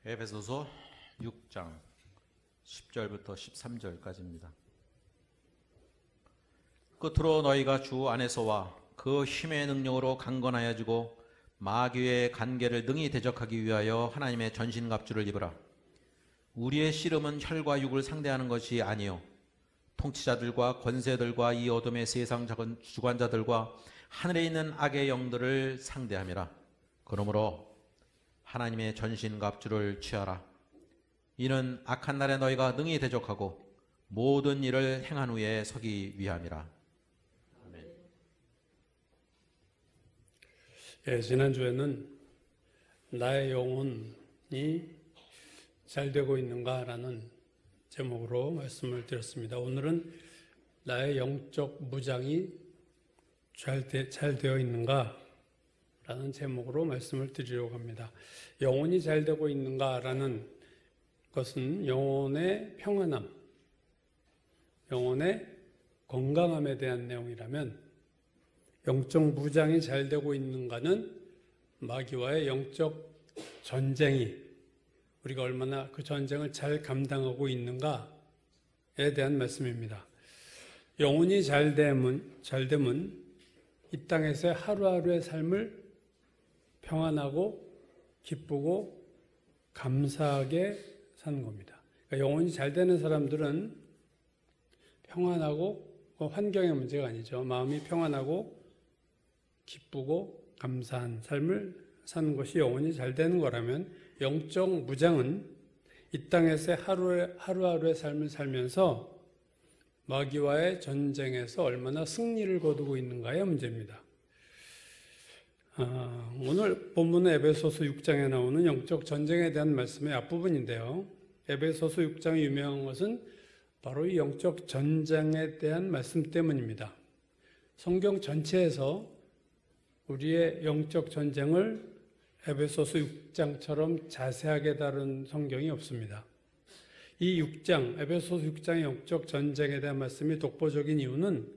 에베소서 6장 10절부터 13절까지입니다. 끝으로 너희가 주 안에서와 그 힘의 능력으로 강건하여지고 마귀의 간계를 능히 대적하기 위하여 하나님의 전신갑주를 입으라. 우리의 씨름은 혈과 육을 상대하는 것이 아니요 통치자들과 권세들과 이 어둠의 세상 작은 주관자들과 하늘에 있는 악의 영들을 상대함이라. 그러므로 하나님의 전신갑주를 취하라. 이는 악한 날에 너희가 능히 대적하고 모든 일을 행한 후에 서기 위함이라. 아멘. 지난주에는 나의 영혼이 잘 되고 있는가라는 제목으로 말씀을 드렸습니다. 오늘은 나의 영적 무장이 잘 되어 있는가? 라는 제목으로 말씀을 드리려고 합니다. 영혼이 잘 되고 있는가라는 것은 영혼의 평안함, 영혼의 건강함에 대한 내용이라면 영적 무장이 잘 되고 있는가는 마귀와의 영적 전쟁이 우리가 얼마나 그 전쟁을 잘 감당하고 있는가에 대한 말씀입니다. 영혼이 잘 되면 이 땅에서의 하루하루의 삶을 평안하고 기쁘고 감사하게 사는 겁니다. 그러니까 영혼이 잘 되는 사람들은 평안하고 환경의 문제가 아니죠. 마음이 평안하고 기쁘고 감사한 삶을 사는 것이 영혼이 잘 되는 거라면 영적 무장은 이 땅에서의 하루하루의 삶을 살면서 마귀와의 전쟁에서 얼마나 승리를 거두고 있는가의 문제입니다. 오늘 본문은 에베소서 6장에 나오는 영적 전쟁에 대한 말씀의 앞부분인데요. 에베소서 6장이 유명한 것은 바로 이 영적 전쟁에 대한 말씀 때문입니다. 성경 전체에서 우리의 영적 전쟁을 에베소서 6장처럼 자세하게 다룬 성경이 없습니다. 이 6장, 에베소서 6장의 영적 전쟁에 대한 말씀이 독보적인 이유는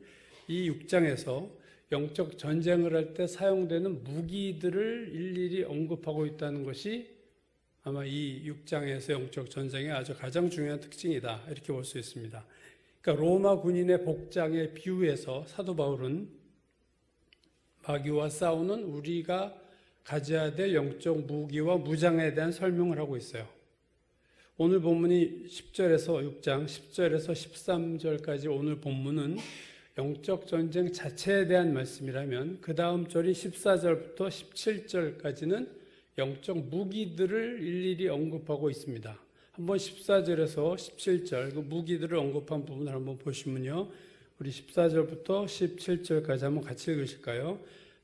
이 6장에서 영적 전쟁을 할 때 사용되는 무기들을 일일이 언급하고 있다는 것이 아마 이 6장에서 영적 전쟁의 아주 가장 중요한 특징이다 이렇게 볼 수 있습니다. 그러니까 로마 군인의 복장에 비유해서 사도 바울은 마귀와 싸우는 우리가 가져야 될 영적 무기와 무장에 대한 설명을 하고 있어요. 오늘 본문이 10절에서 6장 10절에서 13절까지 오늘 본문은 영적 전쟁 자체에 대한 말씀이라면 그 다음 절이 14절부터 17절까지는 영적 무기들을 일일이 언급하고 있습니다. 한번 14절에서 17절 그 무기들을 언급한 부분을 한번 보시면요. 우리 14절부터 17절까지 한번 같이 읽으실까요?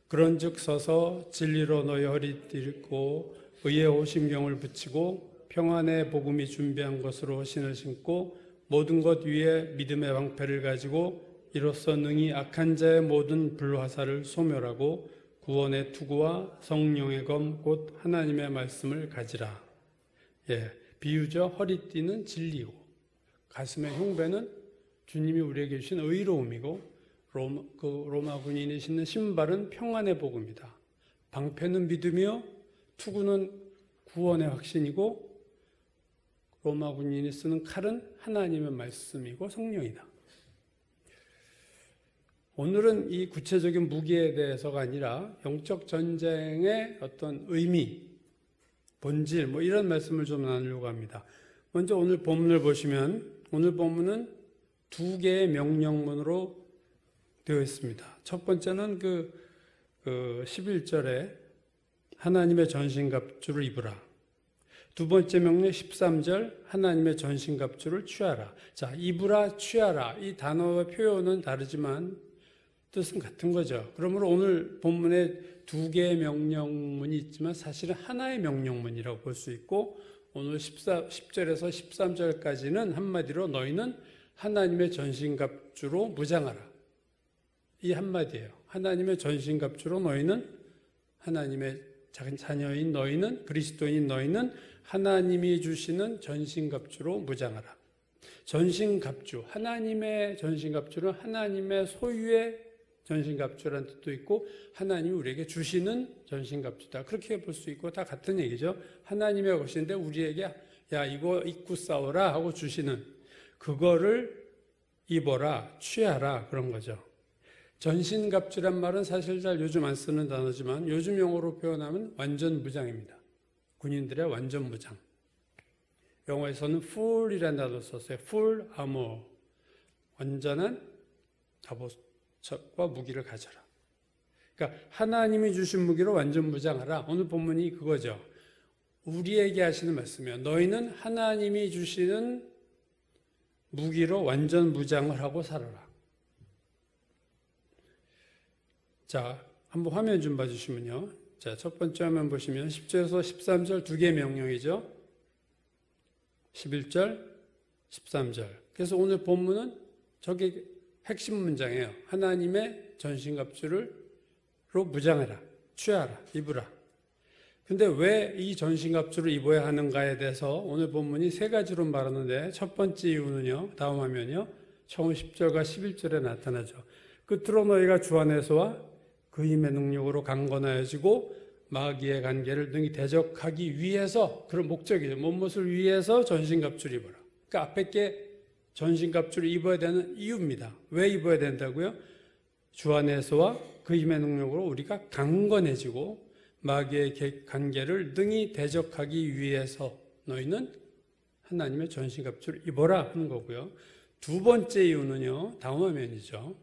그런즉 서서 진리로 너희 허리 띠고 의의 오심경을 붙이고 평안의 복음이 준비한 것으로 신을 신고 모든 것 위에 믿음의 방패를 가지고 이로써 능히 악한 자의 모든 불화살을 소멸하고 구원의 투구와 성령의 검 곧 하나님의 말씀을 가지라. 비유죠. 허리띠는 진리고 가슴의 흉배는 주님이 우리에게 주신 의로움이고 로마 군인이 신는 신발은 평안의 복음이다. 방패는 믿음이요 투구는 구원의 확신이고 로마 군인이 쓰는 칼은 하나님의 말씀이고 성령이다. 오늘은 이 구체적인 무기에 대해서가 아니라 영적 전쟁의 어떤 의미, 본질 이런 말씀을 좀 나누려고 합니다. 먼저 오늘 본문을 보시면 오늘 본문은 두 개의 명령문으로 되어 있습니다. 첫 번째는 11절에 하나님의 전신갑주를 입으라. 두 번째 명령 13절 하나님의 전신갑주를 취하라. 자, 입으라, 취하라 이 단어의 표현은 다르지만 뜻은 같은 거죠. 그러므로 오늘 본문에 두 개의 명령문이 있지만 사실은 하나의 명령문이라고 볼 수 있고 오늘 10절에서 13절까지는 한마디로 너희는 하나님의 전신갑주로 무장하라. 이 한마디예요. 하나님의 전신갑주로 너희는 하나님의 자녀인 너희는 그리스도인 너희는 하나님이 주시는 전신갑주로 무장하라. 전신갑주, 하나님의 전신갑주는 하나님의 소유의 전신갑주라는 뜻도 있고 하나님이 우리에게 주시는 전신갑주다. 그렇게 볼 수 있고 다 같은 얘기죠. 하나님의 것인데 우리에게 야 이거 입고 싸워라 하고 주시는 그거를 입어라, 취하라 그런 거죠. 전신갑주란 말은 사실 잘 요즘 안 쓰는 단어지만 요즘 용어로 표현하면 완전 무장입니다. 군인들의 완전 무장. 영어에서는 full이라는 단어를 썼어요. full armor. 완전한 갑옷과 무기를 가져라. 그러니까 하나님이 주신 무기로 완전 무장하라. 오늘 본문이 그거죠. 우리에게 하시는 말씀이에요. 너희는 하나님이 주시는 무기로 완전 무장을 하고 살아라. 자, 한번 화면 좀 봐주시면요. 자, 첫 번째 화면 보시면 10절에서 13절 두 개의 명령이죠. 11절, 13절. 그래서 오늘 본문은 저게 핵심 문장이에요. 하나님의 전신갑주로 무장해라, 취하라, 입으라. 근데 왜 이 전신갑주를 입어야 하는가에 대해서 오늘 본문이 세 가지로 말하는데 첫 번째 이유는요. 다음 화면이요. 처음 10절과 11절에 나타나죠. 끝으로 너희가 주 안에서와 그 힘의 능력으로 강건하여지고 마귀의 관계를 능히 대적하기 위해서 그런 목적이죠. 무엇을 위해서 전신갑주를 입어라. 그러니까 앞에 게 전신갑주를 입어야 되는 이유입니다. 왜 입어야 된다고요? 주 안에서와 그 힘의 능력으로 우리가 강건해지고 마귀의 관계를 능히 대적하기 위해서 너희는 하나님의 전신갑주를 입어라 하는 거고요. 두 번째 이유는요. 다음 화면이죠.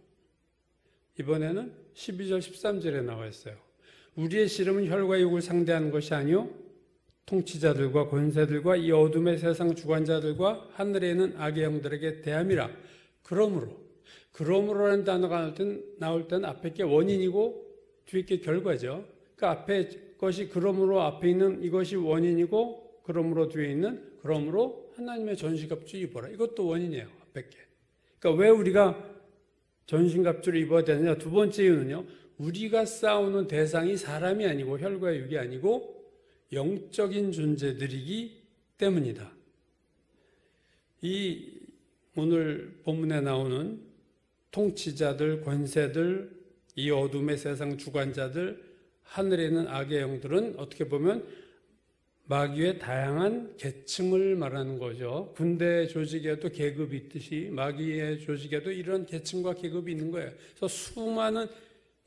이번에는 12절 13절에 나와 있어요. 우리의 씨름은 혈과 육을 상대하는 것이 아니요 통치자들과 권세들과 이 어둠의 세상 주관자들과 하늘에 있는 악의 영들에게 대함이라. 그러므로라는 단어가 나올 때는 앞에 게 원인이고 뒤에 게 결과죠. 그 앞에 것이 그러므로 앞에 있는 이것이 원인이고 그러므로 뒤에 있는 그러므로 하나님의 전신갑주 입어라. 이것도 원인이에요. 앞에 게. 그러니까 왜 우리가 전신갑주를 입어야 되느냐? 두 번째 이유는요. 우리가 싸우는 대상이 사람이 아니고 혈과 육이 아니고 영적인 존재들이기 때문이다. 이 오늘 본문에 나오는 통치자들, 권세들, 이 어둠의 세상 주관자들, 하늘에 있는 악의 영들은 어떻게 보면 마귀의 다양한 계층을 말하는 거죠. 군대 조직에도 계급이 있듯이 마귀의 조직에도 이런 계층과 계급이 있는 거예요. 그래서 수많은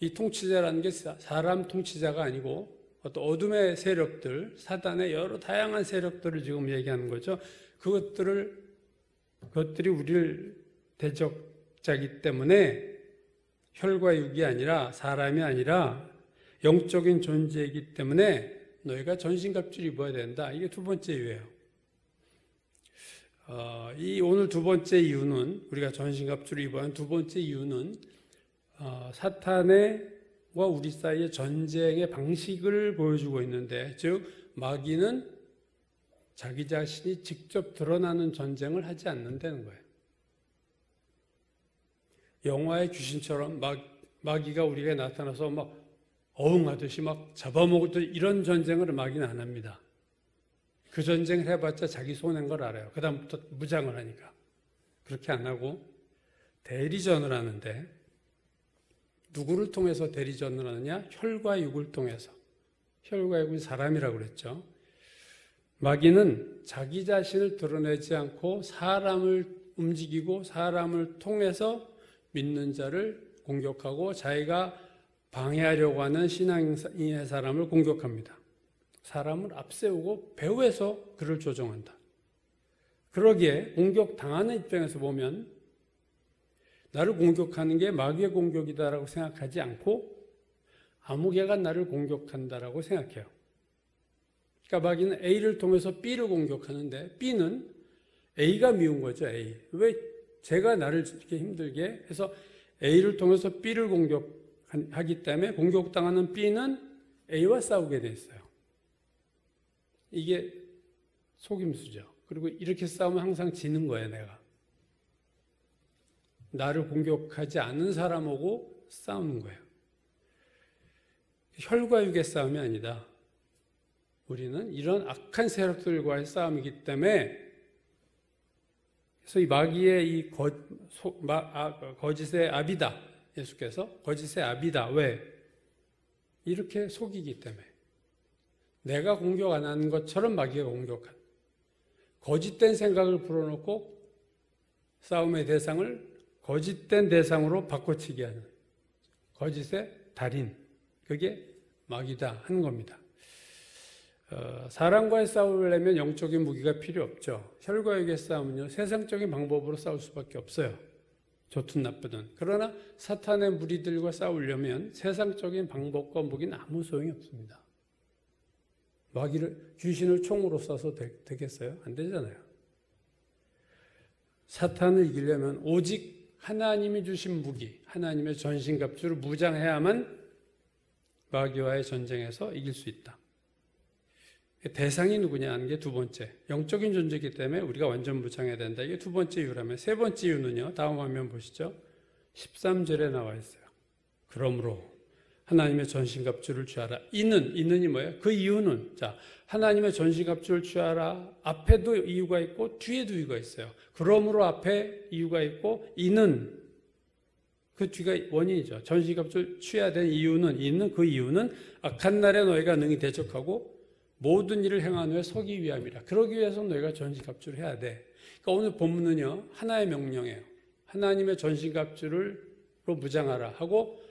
이 통치자라는 게 사람 통치자가 아니고 어떤 어둠의 세력들, 사단의 여러 다양한 세력들을 지금 얘기하는 거죠. 그것들이 우리를 대적자기 때문에 혈과 육이 아니라 사람이 아니라 영적인 존재이기 때문에 너희가 전신갑주를 입어야 된다. 이게 두 번째 이유예요. 이 오늘 두 번째 이유는 우리가 전신갑주를 입어야 하는 두 번째 이유는 사탄과 우리 사이의 전쟁의 방식을 보여주고 있는데 즉 마귀는 자기 자신이 직접 드러나는 전쟁을 하지 않는다는 거예요. 영화의 귀신처럼 마귀가 우리에게 나타나서 막 어흥하듯이 막 잡아먹듯이 이런 전쟁을 마귀는 안 합니다. 그 전쟁을 해봤자 자기 손해인 걸 알아요. 그 다음부터 무장을 하니까. 그렇게 안 하고 대리전을 하는데 누구를 통해서 대리전을 하느냐? 혈과 육을 통해서. 혈과 육은 사람이라고 그랬죠. 마귀는 자기 자신을 드러내지 않고 사람을 움직이고 사람을 통해서 믿는 자를 공격하고 자기가 방해하려고 하는 신앙의 사람을 공격합니다. 사람을 앞세우고 배후에서 그를 조종한다. 그러기에 공격당하는 입장에서 보면 나를 공격하는 게 마귀의 공격이다라고 생각하지 않고 아무 개가 나를 공격한다라고 생각해요. 그러니까 마귀는 A를 통해서 B를 공격하는데 B는 A가 미운 거죠. A. 왜 제가 나를 이렇게 힘들게 해서 A를 통해서 B를 공격하기 때문에 공격당하는 B는 A와 싸우게 돼 있어요. 이게 속임수죠. 그리고 이렇게 싸우면 항상 지는 거예요, 내가. 나를 공격하지 않는 사람하고 싸우는 거예요. 혈과 육의 싸움이 아니다. 우리는 이런 악한 세력들과의 싸움이기 때문에 그래서 이 마귀의 이 거짓의 압이다. 예수께서 거짓의 아비다. 왜? 이렇게 속이기 때문에. 내가 공격 안 하는 것처럼 마귀가 공격한 거짓된 생각을 불어넣고 싸움의 대상을 거짓된 대상으로 바꿔치기 하는 거짓의 달인, 그게 마귀다 하는 겁니다. 사람과의 싸우려면 영적인 무기가 필요 없죠. 혈과 육의 싸움은요, 세상적인 방법으로 싸울 수밖에 없어요. 좋든 나쁘든. 그러나 사탄의 무리들과 싸우려면 세상적인 방법과 무기는 아무 소용이 없습니다. 귀신을 총으로 쏴서 되겠어요? 안 되잖아요. 사탄을 이기려면 오직 하나님이 주신 무기, 하나님의 전신갑주를 무장해야만 마귀와의 전쟁에서 이길 수 있다. 대상이 누구냐 하는 게 두 번째. 영적인 존재이기 때문에 우리가 완전 무장해야 된다. 이게 두 번째 이유라면, 세 번째 이유는요, 다음 화면 보시죠. 13절에 나와 있어요. 그러므로 하나님의 전신갑주를 취하라. 이는이 뭐예요? 그 이유는, 자, 하나님의 전신갑주를 취하라. 앞에도 이유가 있고 뒤에도 이유가 있어요. 그러므로 앞에 이유가 있고, 이는 그 뒤가 원인이죠. 전신갑주를 취해야 되는 이유는, 그 이유는 악한 날에 너희가 능히 대적하고 모든 일을 행한 후에 서기 위함이라. 그러기 위해서 너희가 전신갑주를 해야 돼. 그러니까 오늘 본문은요, 하나의 명령이에요. 하나님의 전신갑주로 무장하라 하고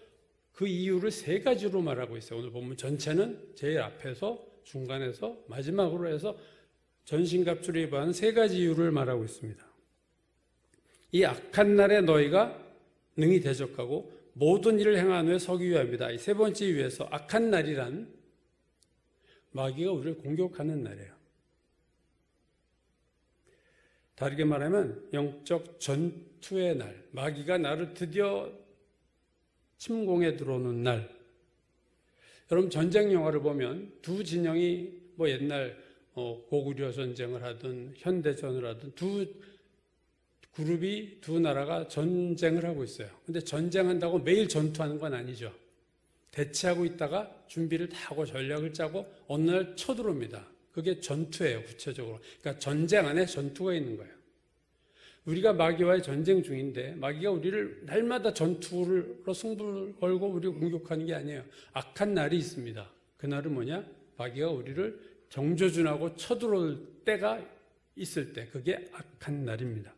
그 이유를 세 가지로 말하고 있어요. 오늘 본문 전체는 제일 앞에서 중간에서 마지막으로 해서 전신갑주를 입어하는 세 가지 이유를 말하고 있습니다. 이 악한 날에 너희가 능히 대적하고 모든 일을 행한 후에 서기 위함이다. 이 세 번째 이유에서 악한 날이란 마귀가 우리를 공격하는 날이에요. 다르게 말하면 영적 전투의 날, 마귀가 나를 드디어 침공에 들어오는 날. 여러분 전쟁 영화를 보면 두 진영이 뭐 옛날 고구려 전쟁을 하든 현대전을 하든 두 그룹이 두 나라가 전쟁을 하고 있어요. 근데 전쟁한다고 매일 전투하는 건 아니죠. 대치하고 있다가 준비를 다 하고 전략을 짜고 어느 날 쳐들어옵니다. 그게 전투예요, 구체적으로. 그러니까 전쟁 안에 전투가 있는 거예요. 우리가 마귀와의 전쟁 중인데 마귀가 우리를 날마다 전투로 승부를 걸고 우리를 공격하는 게 아니에요. 악한 날이 있습니다. 그날은 뭐냐? 마귀가 우리를 정조준하고 쳐들어올 때가 있을 때, 그게 악한 날입니다.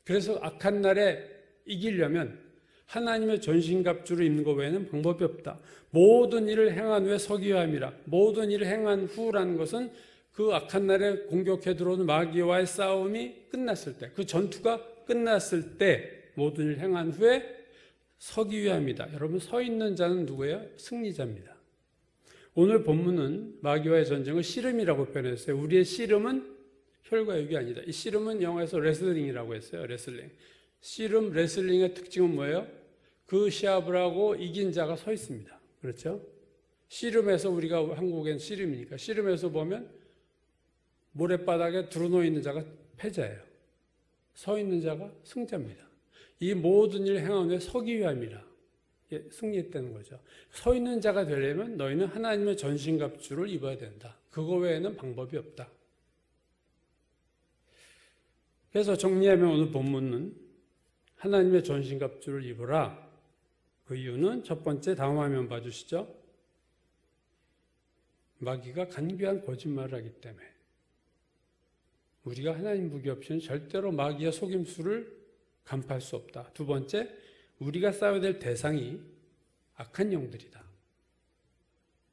그래서 악한 날에 이기려면 하나님의 전신갑주를 입는 것 외에는 방법이 없다. 모든 일을 행한 후에 서기 위함이라. 모든 일을 행한 후라는 것은 그 악한 날에 공격해 들어오는 마귀와의 싸움이 끝났을 때, 그 전투가 끝났을 때 모든 일을 행한 후에 서기 위함이다. 여러분, 서 있는 자는 누구예요? 승리자입니다. 오늘 본문은 마귀와의 전쟁을 씨름이라고 표현했어요. 우리의 씨름은 혈과 육이 아니다. 이 씨름은 영어에서 레슬링이라고 했어요. 레슬링. 씨름, 레슬링의 특징은 뭐예요? 그 시합을 하고 이긴 자가 서 있습니다. 그렇죠? 씨름에서 우리가 한국엔 씨름이니까 씨름에서 보면 모래바닥에 드러누워 있는 자가 패자예요. 서 있는 자가 승자입니다. 이 모든 일을 행한 후에 서기 위함이라. 승리했다는 거죠. 서 있는 자가 되려면 너희는 하나님의 전신갑주를 입어야 된다. 그거 외에는 방법이 없다. 그래서 정리하면 오늘 본문은 하나님의 전신갑주를 입어라. 그 이유는 첫 번째, 다음 화면 봐주시죠. 마귀가 간교한 거짓말을 하기 때문에 우리가 하나님 무기 없이는 절대로 마귀의 속임수를 간파할 수 없다. 두 번째, 우리가 싸워야 될 대상이 악한 영들이다.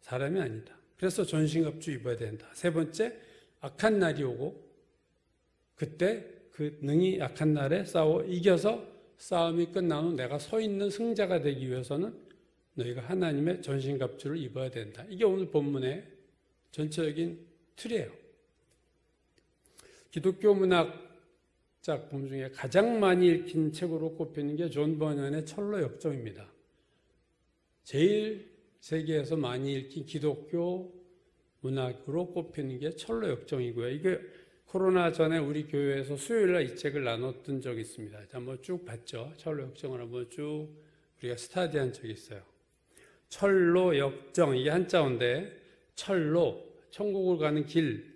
사람이 아니다. 그래서 전신갑주 입어야 된다. 세 번째, 악한 날이 오고 그때 그 능히 악한 날에 싸워 이겨서 싸움이 끝난 후 내가 서 있는 승자가 되기 위해서는 너희가 하나님의 전신갑주를 입어야 된다. 이게 오늘 본문의 전체적인 틀이에요. 기독교 문학 작품 중에 가장 많이 읽힌 책으로 꼽히는 게 존 버년의 철로 역정입니다. 제일 세계에서 많이 읽힌 기독교 문학으로 꼽히는 게 철로 역정이고요. 이게 코로나 전에 우리 교회에서 수요일날 이 책을 나눴던 적이 있습니다. 한번 쭉 봤죠. 철로 역정을 한번 쭉 우리가 스타디한 적이 있어요. 철로 역정, 이게 한자어인데 철로, 천국을 가는 길,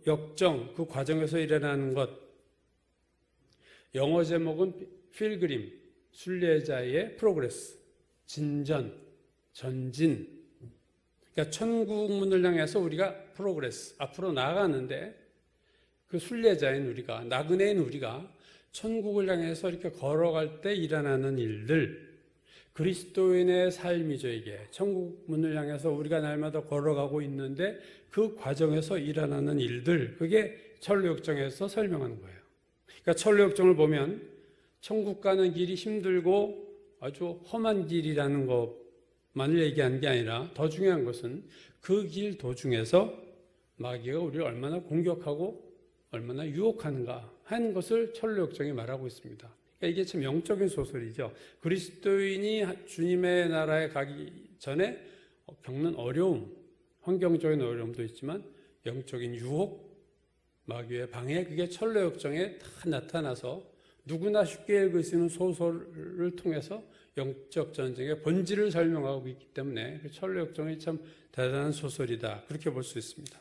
역정, 그 과정에서 일어나는 것. 영어 제목은 필그림, 순례자의 프로그레스, 진전, 전진. 그러니까 천국 문을 향해서 우리가 프로그레스, 앞으로 나아가는데 그 순례자인 우리가, 나그네인 우리가 천국을 향해서 이렇게 걸어갈 때 일어나는 일들, 그리스도인의 삶이죠. 이게 천국 문을 향해서 우리가 날마다 걸어가고 있는데 그 과정에서 일어나는 일들, 그게 천루역정에서 설명하는 거예요. 그러니까 천루역정을 보면 천국 가는 길이 힘들고 아주 험한 길이라는 것만을 얘기하는 게 아니라 더 중요한 것은 그 길 도중에서 마귀가 우리를 얼마나 공격하고 얼마나 유혹하는가 하는 것을 천루역정이 말하고 있습니다. 그러니까 이게 참 영적인 소설이죠. 그리스도인이 주님의 나라에 가기 전에 겪는 어려움, 환경적인 어려움도 있지만 영적인 유혹, 마귀의 방해, 그게 천루역정에 다 나타나서 누구나 쉽게 읽을 수 있는 소설을 통해서 영적 전쟁의 본질을 설명하고 있기 때문에 천루역정이 참 대단한 소설이다, 그렇게 볼 수 있습니다.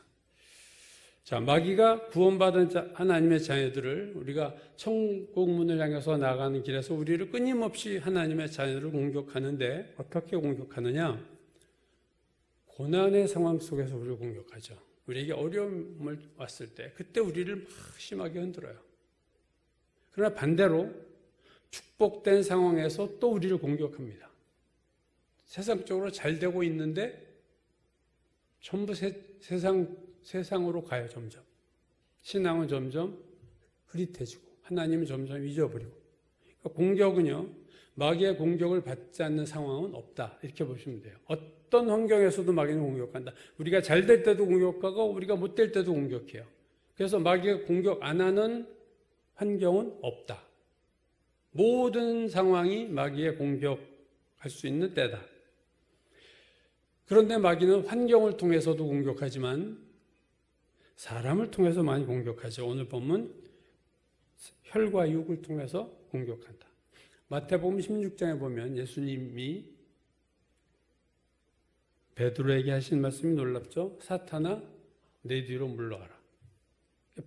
자, 마귀가 구원받은 하나님의 자녀들을, 우리가 천국 문을 향해서 나가는 길에서 우리를 끊임없이 하나님의 자녀들을 공격하는데 어떻게 공격하느냐? 고난의 상황 속에서 우리를 공격하죠. 우리에게 어려움을 왔을 때 그때 우리를 막 심하게 흔들어요. 그러나 반대로 축복된 상황에서 또 우리를 공격합니다. 세상적으로 잘 되고 있는데 전부 세상으로 가요. 점점 신앙은 점점 흐릿해지고 하나님은 점점 잊어버리고. 그러니까 공격은요, 마귀의 공격을 받지 않는 상황은 없다, 이렇게 보시면 돼요. 어떤 환경에서도 마귀는 공격한다. 우리가 잘 될 때도 공격하고 우리가 못 될 때도 공격해요. 그래서 마귀가 공격 안 하는 환경은 없다. 모든 상황이 마귀의 공격할 수 있는 때다. 그런데 마귀는 환경을 통해서도 공격하지만 사람을 통해서 많이 공격하죠. 오늘 본문 혈과 육을 통해서 공격한다. 마태복음 16장에 보면 예수님이 베드로에게 하신 말씀이 놀랍죠. 사탄아, 내 뒤로 물러가라.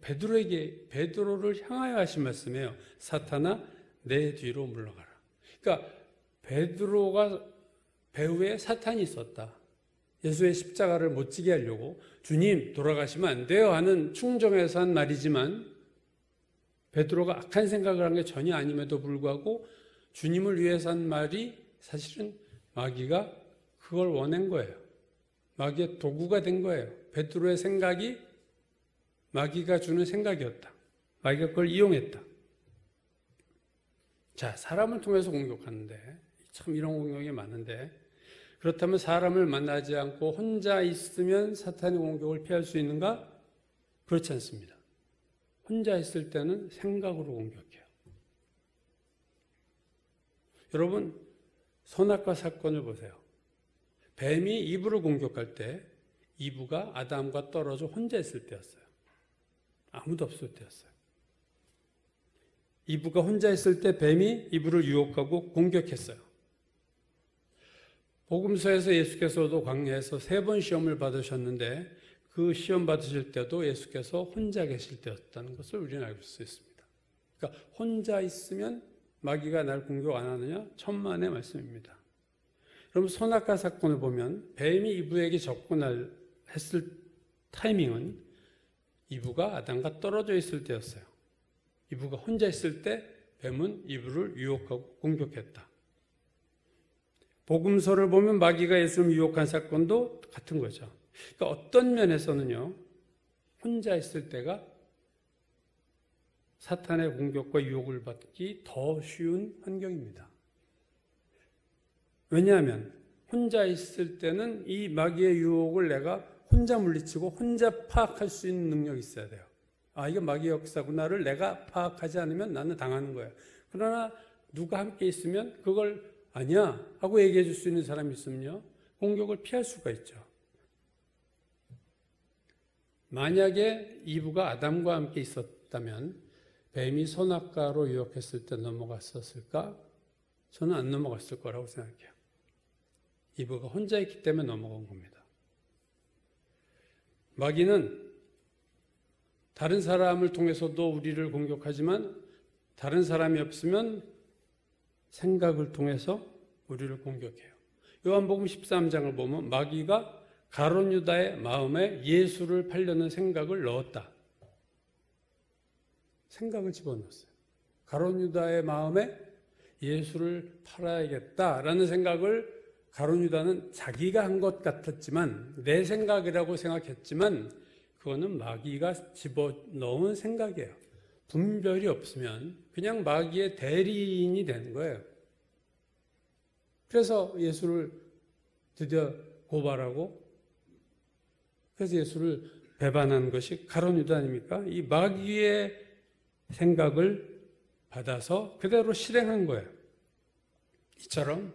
베드로를 향하여 하신 말씀이에요. 사탄아, 내 뒤로 물러가라. 그러니까 베드로가 배후에 사탄이 있었다. 예수의 십자가를 못 지게 하려고 주님 돌아가시면 안 돼요 하는 충정에서 한 말이지만 베드로가 악한 생각을 한 게 전혀 아님에도 불구하고 주님을 위해서 한 말이 사실은 마귀가 그걸 원한 거예요. 마귀의 도구가 된 거예요. 베드로의 생각이 마귀가 주는 생각이었다. 마귀가 그걸 이용했다. 자, 사람을 통해서 공격하는데 참 이런 공격이 많은데, 그렇다면 사람을 만나지 않고 혼자 있으면 사탄의 공격을 피할 수 있는가? 그렇지 않습니다. 혼자 있을 때는 생각으로 공격해요. 여러분, 선악과 사건을 보세요. 뱀이 이브를 공격할 때 이브가 아담과 떨어져 혼자 있을 때였어요. 아무도 없을 때였어요. 이브가 혼자 있을 때 뱀이 이브를 유혹하고 공격했어요. 복음서에서 예수께서도 광야에서 3번 시험을 받으셨는데 그 시험 받으실 때도 예수께서 혼자 계실 때였다는 것을 우리는 알 수 있습니다. 그러니까 혼자 있으면 마귀가 날 공격 안 하느냐? 천만의 말씀입니다. 그럼 선악과 사건을 보면 뱀이 이브에게 접근했을 타이밍은 이브가 아담과 떨어져 있을 때였어요. 이브가 혼자 있을 때 뱀은 이브를 유혹하고 공격했다. 복음서를 보면 마귀가 예수님을 유혹한 사건도 같은 거죠. 그러니까 어떤 면에서는요, 혼자 있을 때가 사탄의 공격과 유혹을 받기 더 쉬운 환경입니다. 왜냐하면 혼자 있을 때는 이 마귀의 유혹을 내가 혼자 물리치고 혼자 파악할 수 있는 능력이 있어야 돼요. 아, 이게 마귀 역사구나를 내가 파악하지 않으면 나는 당하는 거예요. 그러나 누가 함께 있으면 그걸 아니야 하고 얘기해 줄 수 있는 사람이 있으면요, 공격을 피할 수가 있죠. 만약에 이브가 아담과 함께 있었다면 뱀이 선악과로 유혹했을 때 넘어갔었을까? 저는 안 넘어갔을 거라고 생각해요. 이브가 혼자 있기 때문에 넘어간 겁니다. 마귀는 다른 사람을 통해서도 우리를 공격하지만 다른 사람이 없으면 생각을 통해서 우리를 공격해요. 요한복음 13장을 보면 마귀가 가룟 유다의 마음에 예수를 팔려는 생각을 넣었다. 생각을 집어넣었어요. 가룟 유다의 마음에 예수를 팔아야겠다라는 생각을 가룟 유다는 자기가 한 것 같았지만, 내 생각이라고 생각했지만 그거는 마귀가 집어넣은 생각이에요. 분별이 없으면 그냥 마귀의 대리인이 되는 거예요. 그래서 예수를 드디어 고발하고, 그래서 예수를 배반한 것이 가룟 유다 아닙니까? 이 마귀의 생각을 받아서 그대로 실행한 거예요. 이처럼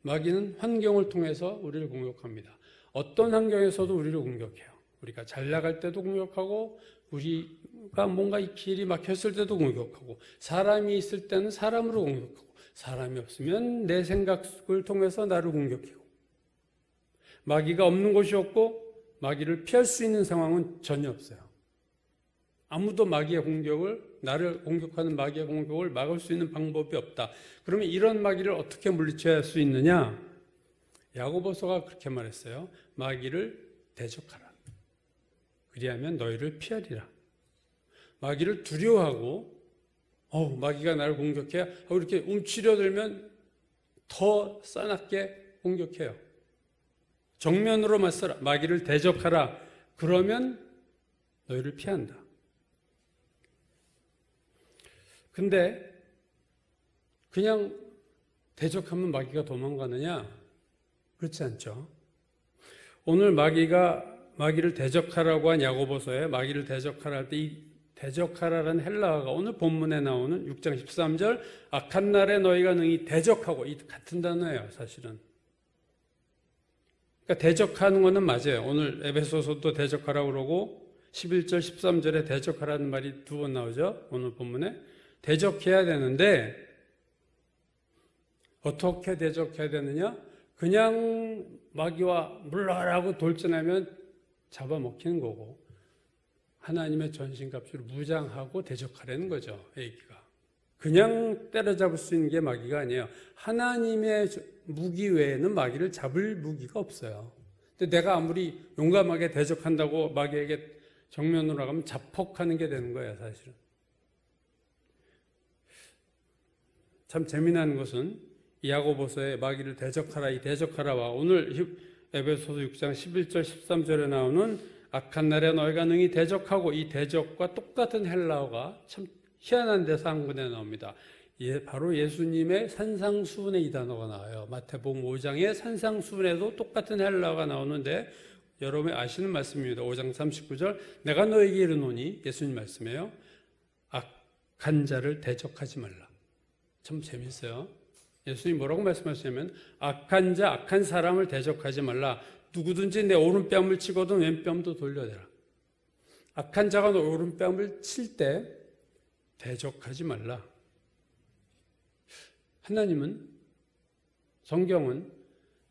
마귀는 환경을 통해서 우리를 공격합니다. 어떤 환경에서도 우리를 공격해요. 우리가 잘 나갈 때도 공격하고, 우리가 뭔가 이 길이 막혔을 때도 공격하고, 사람이 있을 때는 사람으로 공격하고, 사람이 없으면 내 생각을 통해서 나를 공격하고, 마귀가 없는 곳이 없고 마귀를 피할 수 있는 상황은 전혀 없어요. 아무도 마귀의 공격을, 나를 공격하는 마귀의 공격을 막을 수 있는 방법이 없다. 그러면 이런 마귀를 어떻게 물리쳐야 할 수 있느냐? 야고보서가 그렇게 말했어요. 마귀를 대적하라. 그리하면 너희를 피하리라. 마귀를 두려워하고, 마귀가 나를 공격해 하고 이렇게 움츠려들면 더 싸납게 공격해요. 정면으로 맞서라. 마귀를 대적하라. 그러면 너희를 피한다. 근데 그냥 대적하면 마귀가 도망가느냐? 그렇지 않죠. 오늘 마귀를 대적하라고 한 야고보서에 마귀를 대적하라 할 때 이 대적하라라는 헬라어가 오늘 본문에 나오는 6장 13절 악한 날에 너희가 능히 대적하고, 이 같은 단어예요, 사실은. 그러니까 대적하는 거는 맞아요. 오늘 에베소서도 대적하라고 그러고 11절 13절에 대적하라는 말이 두 번 나오죠. 오늘 본문에. 대적해야 되는데 어떻게 대적해야 되느냐? 그냥 마귀와 물러가라고 돌진하면 잡아먹히는 거고, 하나님의 전신갑주를 무장하고 대적하라는 거죠. 얘기가. 그냥 때려잡을 수 있는 게 마귀가 아니에요. 하나님의 무기 외에는 마귀를 잡을 무기가 없어요. 근데 내가 아무리 용감하게 대적한다고 마귀에게 정면으로 나가면 자폭하는 게 되는 거예요, 사실은. 참 재미난 것은 이 야고보서에 마귀를 대적하라, 이 대적하라와 오늘 에베소서 6장 11절 13절에 나오는 악한 날에 너희가 능히 대적하고, 이 대적과 똑같은 헬라어가 참 희한한 데서 한 군데 나옵니다. 바로 예수님의 산상수훈에 이 단어가 나와요. 마태복음 5장의 산상수훈에도 똑같은 헬라어가 나오는데 여러분이 아시는 말씀입니다. 5장 39절 내가 너에게 이르노니, 예수님 말씀이에요. 악한 자를 대적하지 말라. 참 재밌어요. 예수님이 뭐라고 말씀하시냐면 악한 자, 악한 사람을 대적하지 말라. 누구든지 내 오른뺨을 치거든 왼뺨도 돌려대라. 악한 자가 너 오른뺨을 칠 때 대적하지 말라. 하나님은, 성경은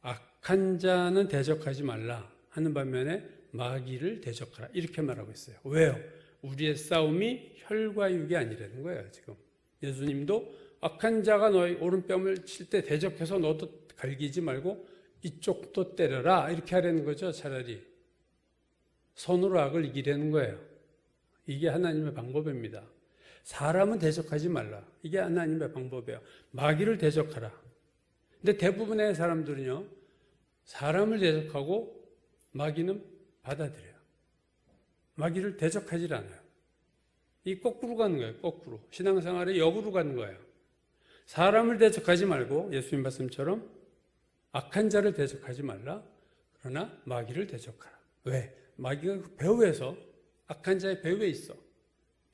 악한 자는 대적하지 말라 하는 반면에 마귀를 대적하라 이렇게 말하고 있어요. 왜요? 우리의 싸움이 혈과 육이 아니라는 거예요. 지금 예수님도 악한 자가 너의 오른뺨을 칠 때 대적해서 너도 갈기지 말고 이쪽도 때려라 이렇게 하라는 거죠. 차라리 손으로 악을 이기려는 거예요. 이게 하나님의 방법입니다. 사람은 대적하지 말라. 이게 하나님의 방법이에요. 마귀를 대적하라. 근데 대부분의 사람들은요, 사람을 대적하고 마귀는 받아들여요. 마귀를 대적하지 않아요. 이 거꾸로 가는 거예요. 거꾸로. 신앙생활의 역으로 가는 거예요. 사람을 대적하지 말고 예수님 말씀처럼 악한 자를 대적하지 말라. 그러나 마귀를 대적하라. 왜? 마귀가 그 배후에서, 악한 자의 배후에 있어.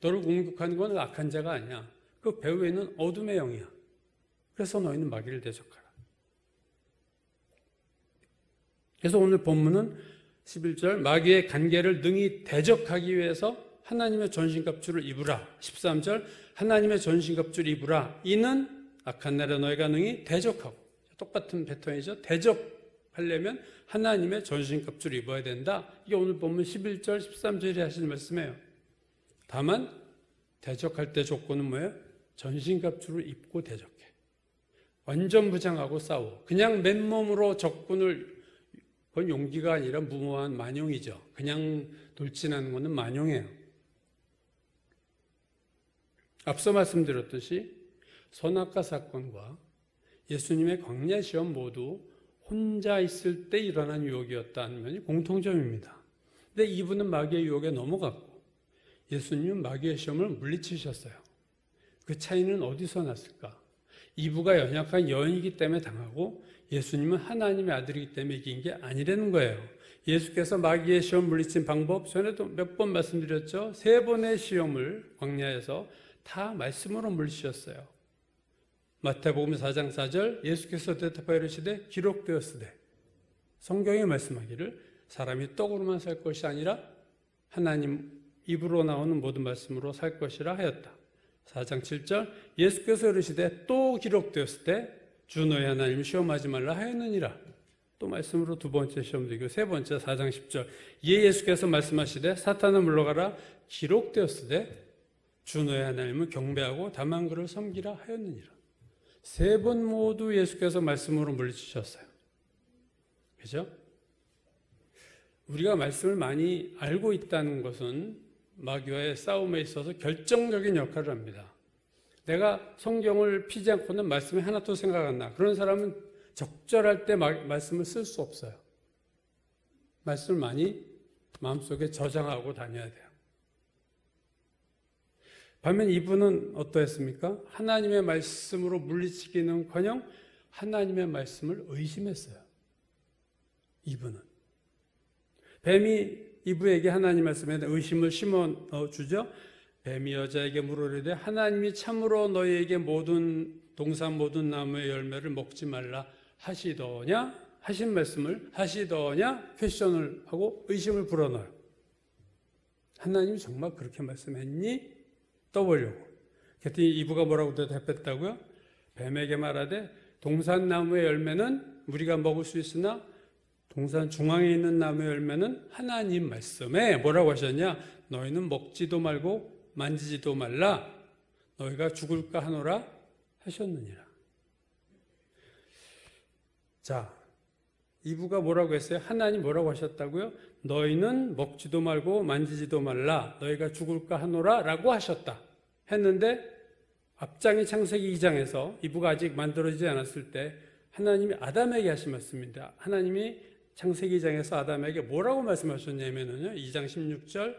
너를 공격하는 건 악한 자가 아니야. 그 배후에는 어둠의 영이야. 그래서 너희는 마귀를 대적하라. 그래서 오늘 본문은 11절 마귀의 간계를 능히 대적하기 위해서 하나님의 전신갑주를 입으라. 13절 하나님의 전신갑주를 입으라. 이는 악한 날에 너희가 능히 대적하고, 똑같은 패턴이죠. 대적하려면 하나님의 전신갑주를 입어야 된다. 이게 오늘 본문 11절 13절에 하시는 말씀이에요. 다만 대적할 때 조건은 뭐예요? 전신갑주를 입고 대적해. 완전 무장하고 싸워. 그냥 맨몸으로 적군을, 그건 용기가 아니라 무모한 만용이죠. 그냥 돌진하는 것은 만용이에요. 앞서 말씀드렸듯이 선악과 사건과 예수님의 광야 시험 모두 혼자 있을 때 일어난 유혹이었다는 면이 공통점입니다. 근데 이분은 마귀의 유혹에 넘어갔고 예수님은 마귀의 시험을 물리치셨어요. 그 차이는 어디서 났을까? 이브가 연약한 여인이기 때문에 당하고 예수님은 하나님의 아들이기 때문에 이긴 게 아니라는 거예요. 예수께서 마귀의 시험 물리친 방법 전에도 몇 번 말씀드렸죠. 3번의 시험을 광야에서 다 말씀으로 물리치셨어요. 마태복음 4장 4절 예수께서 대답하여 이르시되 기록되었으되 성경에 말씀하기를 사람이 떡으로만 살 것이 아니라 하나님 입으로 나오는 모든 말씀으로 살 것이라 하였다. 4장 7절 예수께서 이르시되 또 기록되었을 때 주 너희 하나님을 시험하지 말라 하였느니라. 또 말씀으로 두 번째 시험 드리고 세 번째 4장 10절 예수께서 말씀하시되 사탄아 물러가라 기록되었을 때 주 너희 하나님을 경배하고 다만 그를 섬기라 하였느니라. 3번 모두 예수께서 말씀으로 물리치셨어요. 그죠? 우리가 말씀을 많이 알고 있다는 것은 마귀와의 싸움에 있어서 결정적인 역할을 합니다. 내가 성경을 피지 않고는 말씀이 하나도 생각 안 나. 그런 사람은 적절할 때 말씀을 쓸 수 없어요. 말씀을 많이 마음속에 저장하고 다녀야 돼요. 반면 이분은 어떠했습니까? 하나님의 말씀으로 물리치기는커녕 하나님의 말씀을 의심했어요. 이분은. 뱀이 이브에게 하나님 말씀에 의심을 심어주죠. 뱀이 여자에게 물으려되 하나님이 참으로 너희에게 모든 동산 모든 나무의 열매를 먹지 말라 하시더냐? 하신 말씀을 하시더냐? 퀘션을 하고 의심을 불어넣어요. 하나님이 정말 그렇게 말씀했니? 떠보려고. 그랬더니 이브가 뭐라고 대답했다고요? 뱀에게 말하되 동산 나무의 열매는 우리가 먹을 수 있으나 동산 중앙에 있는 나무의 열매는 하나님 말씀에 뭐라고 하셨냐? 너희는 먹지도 말고 만지지도 말라. 너희가 죽을까 하노라 하셨느니라. 자, 이브가 뭐라고 했어요? 하나님 뭐라고 하셨다고요? 너희는 먹지도 말고 만지지도 말라. 너희가 죽을까 하노라 라고 하셨다. 했는데 앞장이 창세기 2장에서 이브가 아직 만들어지지 않았을 때 하나님이 아담에게 하신 말씀입니다. 하나님이 창세기 2장에서 아담에게 뭐라고 말씀하셨냐면요. 2장 16절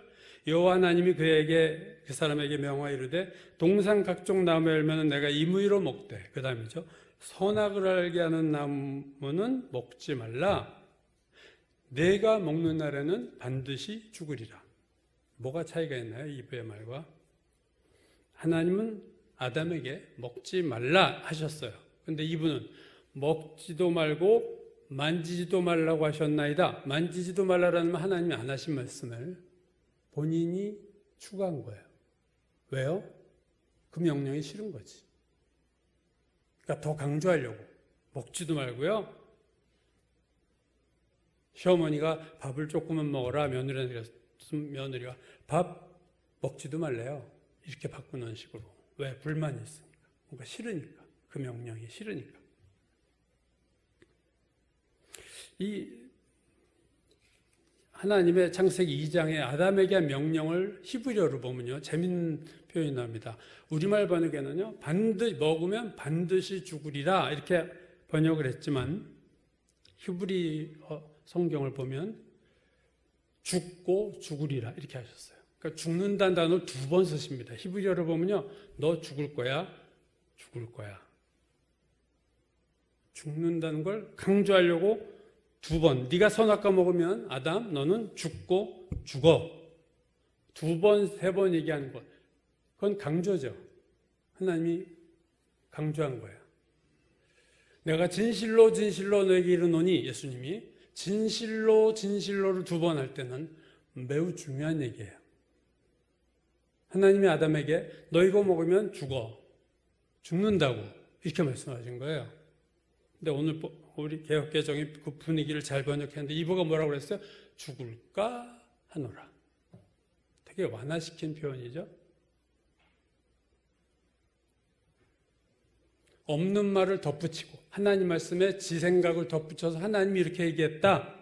여호와 하나님이 그 사람에게 명하여 이르되 동산 각종 나무의 열매는 내가 임의로 먹되 그 다음이죠. 선악을 알게 하는 나무는 먹지 말라. 내가 먹는 날에는 반드시 죽으리라. 뭐가 차이가 있나요? 이브의 말과. 하나님은 아담에게 먹지 말라 하셨어요. 근데 이분은 먹지도 말고 만지지도 말라고 하셨나이다. 만지지도 말라라는 말 하나님이 안 하신 말씀을 본인이 추가한 거예요. 왜요? 그 명령이 싫은 거지. 그러니까 더 강조하려고. 먹지도 말고요. 시어머니가 밥을 조금만 먹어라. 며느리가 밥 먹지도 말래요. 이렇게 바꾸는 식으로. 왜? 불만이 있으니까. 뭔가 싫으니까. 그 명령이 싫으니까. 이 하나님의 창세기 2장의 아담에게 한 명령을 히브리어로 보면요. 재밌는 표현이 나옵니다. 우리말 번역에는요. 먹으면 반드시 죽으리라 이렇게 번역을 했지만 히브리어 성경을 보면 죽고 죽으리라 이렇게 하셨어요. 그러니까 죽는다는 단어를 2번 쓰십니다. 히브리어를 보면요. 너 죽을 거야. 죽을 거야. 죽는다는 걸 강조하려고 2번. 네가 선악과 먹으면 아담 너는 죽고 죽어. 2번, 3번 얘기하는 것. 그건 강조죠. 하나님이 강조한 거예요. 내가 진실로 진실로 너에게 이르노니 예수님이 진실로 진실로를 2번 할 때는 매우 중요한 얘기예요. 하나님이 아담에게 너 이거 먹으면 죽어. 죽는다고 이렇게 말씀하신 거예요. 근데 오늘 우리 개혁개정이 그 분위기를 잘 번역했는데 이브가 뭐라고 그랬어요? 죽을까 하노라. 되게 완화시킨 표현이죠. 없는 말을 덧붙이고 하나님 말씀에 지 생각을 덧붙여서 하나님이 이렇게 얘기했다.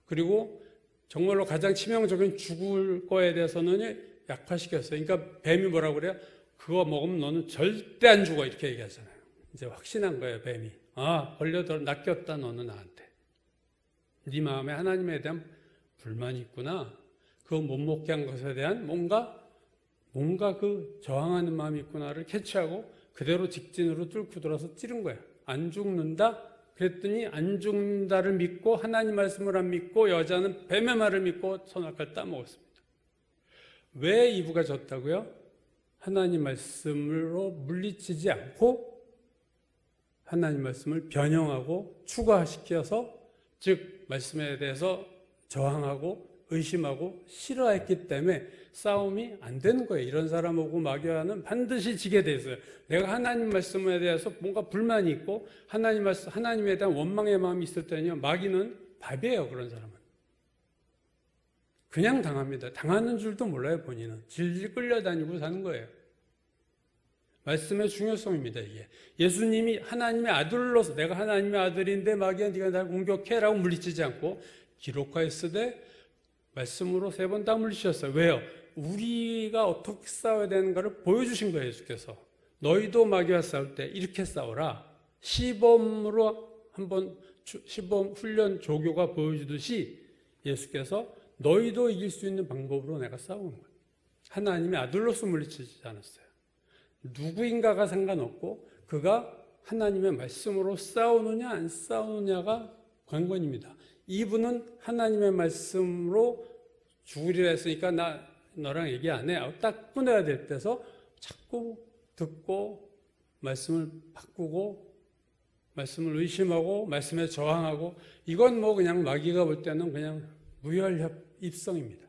그리고 정말로 가장 치명적인 죽을 거에 대해서는 약화시켰어요. 그러니까 뱀이 뭐라고 그래요? 그거 먹으면 너는 절대 안 죽어 이렇게 얘기하잖아요. 이제 확신한 거예요, 뱀이. 아, 걸려도 낚였다 너는 나한테. 네 마음에 하나님에 대한 불만이 있구나. 그거 못 먹게 한 것에 대한 뭔가 그 저항하는 마음이 있구나를 캐치하고 그대로 직진으로 뚫고 들어서 찌른 거예요. 안 죽는다? 그랬더니 안 죽는다를 믿고 하나님 말씀을 안 믿고 여자는 뱀의 말을 믿고 선악과를 따먹었습니다. 왜 이브가 졌다고요? 하나님 말씀으로 물리치지 않고 하나님 말씀을 변형하고 추가시켜서 즉 말씀에 대해서 저항하고 의심하고 싫어했기 때문에 싸움이 안 되는 거예요. 이런 사람하고 마귀와는 반드시 지게 돼 있어요. 내가 하나님 말씀에 대해서 뭔가 불만이 있고 하나님에 대한 원망의 마음이 있을 때는요. 마귀는 밥이에요. 그런 사람은. 그냥 당합니다. 당하는 줄도 몰라요. 본인은. 질질 끌려다니고 사는 거예요. 말씀의 중요성입니다. 이게. 예수님이 하나님의 아들로서 내가 하나님의 아들인데 마귀야 네가 날 공격해라고 물리치지 않고 기록하였으되 말씀으로 3번 딱 물리치셨어요. 왜요? 우리가 어떻게 싸워야 되는가를 보여주신 거예요. 예수께서. 너희도 마귀와 싸울 때 이렇게 싸워라. 시범으로 한번 시범 훈련 조교가 보여주듯이 예수께서 너희도 이길 수 있는 방법으로 내가 싸우는 거예요. 하나님의 아들로서 물리치지 않았어요. 누구인가가 상관없고 그가 하나님의 말씀으로 싸우느냐 안 싸우느냐가 관건입니다. 이분은 하나님의 말씀으로 죽으리라 했으니까 나 너랑 얘기 안 해. 딱 끊어야 될 때서 자꾸 듣고 말씀을 바꾸고 말씀을 의심하고 말씀에 저항하고 이건 뭐 그냥 마귀가 볼 때는 그냥 무혈입성입니다.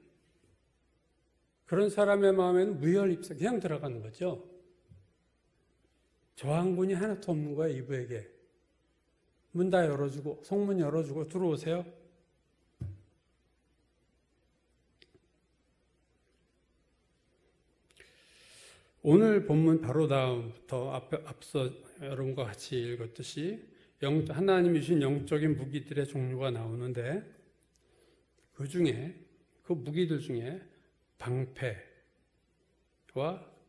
그런 사람의 마음에는 무혈입성 그냥 들어가는 거죠. 저항군이 하나도 없는 거예요. 이브에게. 문 다 열어주고 성문 열어주고 들어오세요. 오늘 본문 바로 다음부터 앞서 여러분과 같이 읽었듯이 하나님이 주신 영적인 무기들의 종류가 나오는데 그 중에 그 무기들 중에 방패와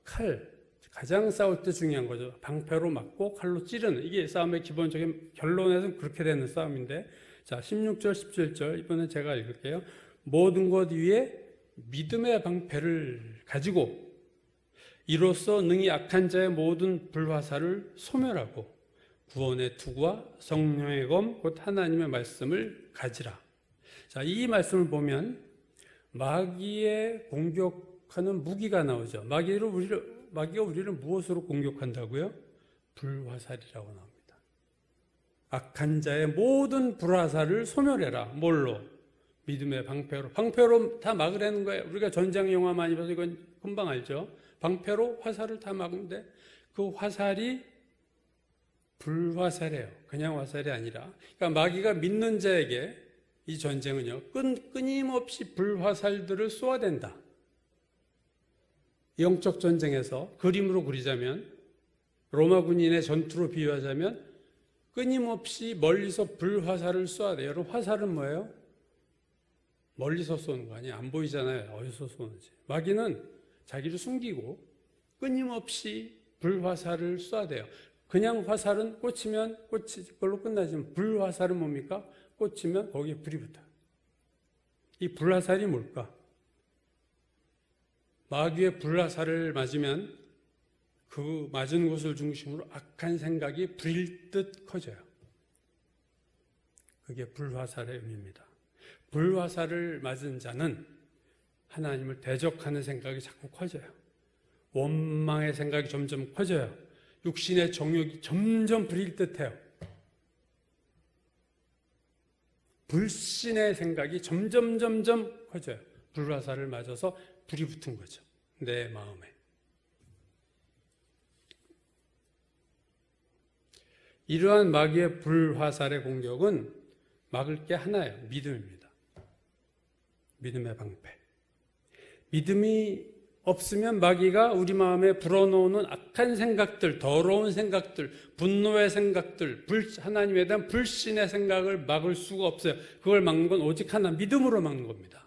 칼 가장 싸울 때 중요한 거죠. 방패로 맞고 칼로 찌르는 이게 싸움의 기본적인 결론에서는 그렇게 되는 싸움인데 자 16절 17절 이번엔 제가 읽을게요. 모든 것 위에 믿음의 방패를 가지고 이로써 능히 악한 자의 모든 불화살을 소멸하고 구원의 투구와 성령의 검 곧 하나님의 말씀을 가지라. 자, 이 말씀을 보면 마귀의 공격하는 무기가 나오죠. 마귀가 우리를 무엇으로 공격한다고요? 불화살이라고 나옵니다. 악한 자의 모든 불화살을 소멸해라. 뭘로? 믿음의 방패로. 방패로 다 막으라는 거예요. 우리가 전쟁 영화 많이 봐서 이건 금방 알죠. 방패로 화살을 다 막는데 그 화살이 불화살이에요. 그냥 화살이 아니라. 그러니까 마귀가 믿는 자에게 이 전쟁은요. 끊임없이 불화살들을 쏘아댄다. 영적 전쟁에서 그림으로 그리자면 로마 군인의 전투로 비유하자면 끊임없이 멀리서 불화살을 쏘아대요. 여러분 화살은 뭐예요? 멀리서 쏘는 거 아니에요? 안 보이잖아요. 어디서 쏘는지. 마귀는 자기를 숨기고 끊임없이 불화살을 쏘아대요. 그냥 화살은 꽂히면 그걸로 끝나지만 불화살은 뭡니까? 꽂히면 거기에 불이 붙어요. 이 불화살이 뭘까? 마귀의 불화살을 맞으면 그 맞은 곳을 중심으로 악한 생각이 불일 듯 커져요. 그게 불화살의 의미입니다. 불화살을 맞은 자는 하나님을 대적하는 생각이 자꾸 커져요. 원망의 생각이 점점 커져요. 육신의 정욕이 점점 부릴 듯해요. 불신의 생각이 점점 커져요. 불화살을 맞아서 불이 붙은 거죠. 내 마음에. 이러한 마귀의 불화살의 공격은 막을 게 하나예요. 믿음입니다. 믿음의 방패. 믿음이 없으면 마귀가 우리 마음에 불어넣는 악한 생각들, 더러운 생각들, 분노의 생각들, 하나님에 대한 불신의 생각을 막을 수가 없어요. 그걸 막는 건 오직 하나, 믿음으로 막는 겁니다.